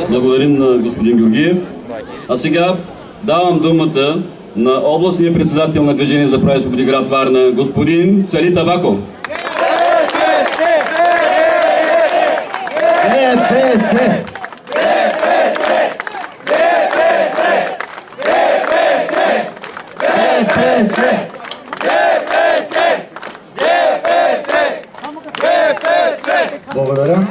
Благодарим на господин Георгиев. А сега давам думата на областния председател на Движение за права и свободи град Варна, господин Сали Табаков. Благодаря.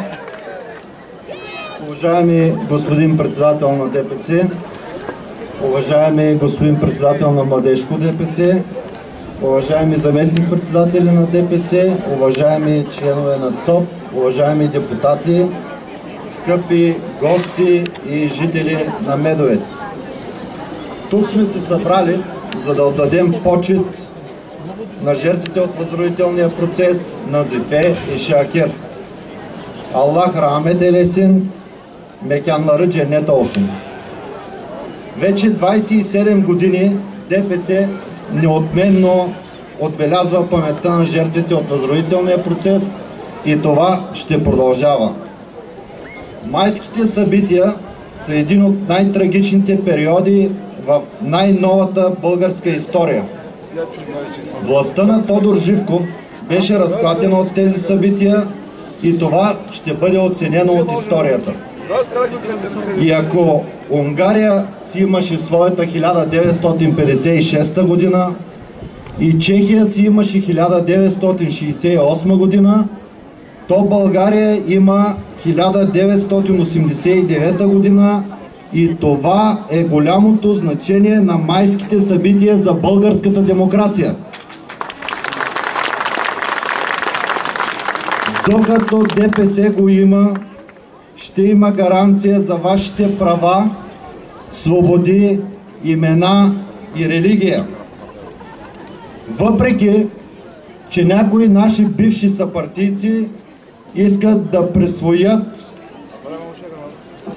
Уважаеми господин председател на ДПС, уважаеми господин председател на Младежко ДПС, уважаеми заместник председатели на ДПС, уважаеми членове на ЦОП, уважаеми депутати, скъпи гости и жители на Медовец. Тук сме се събрали, за да отдадем почет на жертвите от възродителния процес на Зефе и Шакир. Аллах рахмет елесин, меканлары дженнет олсун. Вече 27 години ДПС неотменно отбелязва паметта на жертвите от възродителния процес и това ще продължава. Майските събития са един от най-трагичните периоди в най-новата българска история. Властта на Тодор Живков беше разклатена от тези събития и това ще бъде оценено от историята. И ако Унгария си имаше своята 1956 година и Чехия си имаше 1968 година, то България има 1989 година и това е голямото значение на майските събития за българската демокрация. Докато ДПС го има, ще има гаранция за вашите права, свободи, имена и религия. Въпреки, че някои наши бивши съпартийци искат да присвоят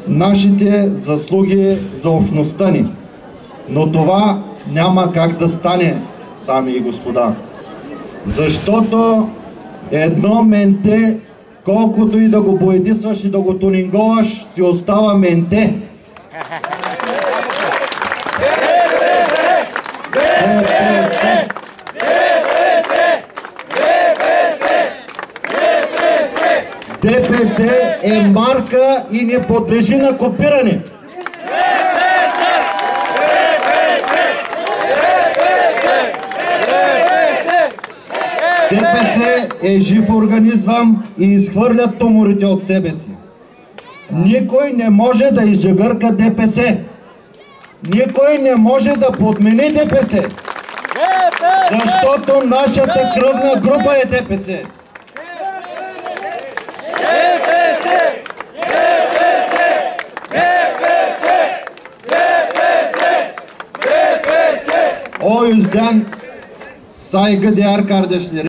нашите заслуги за общността ни. Но това няма как да стане, дами и господа. Защото едно менте, колкото и да го боядисваш и да го тунинговаш, си остава менте. ДПС е марка и не подлежи на копиране. ДПС е жив организъм и изхвърлят туморите от себе си. Никой не може да изжегърка ДПС. Никой не може да подмени ДПС. Защото нашата кръвна група е ДПС. O yüzden saygıdeğer kardeşlerim.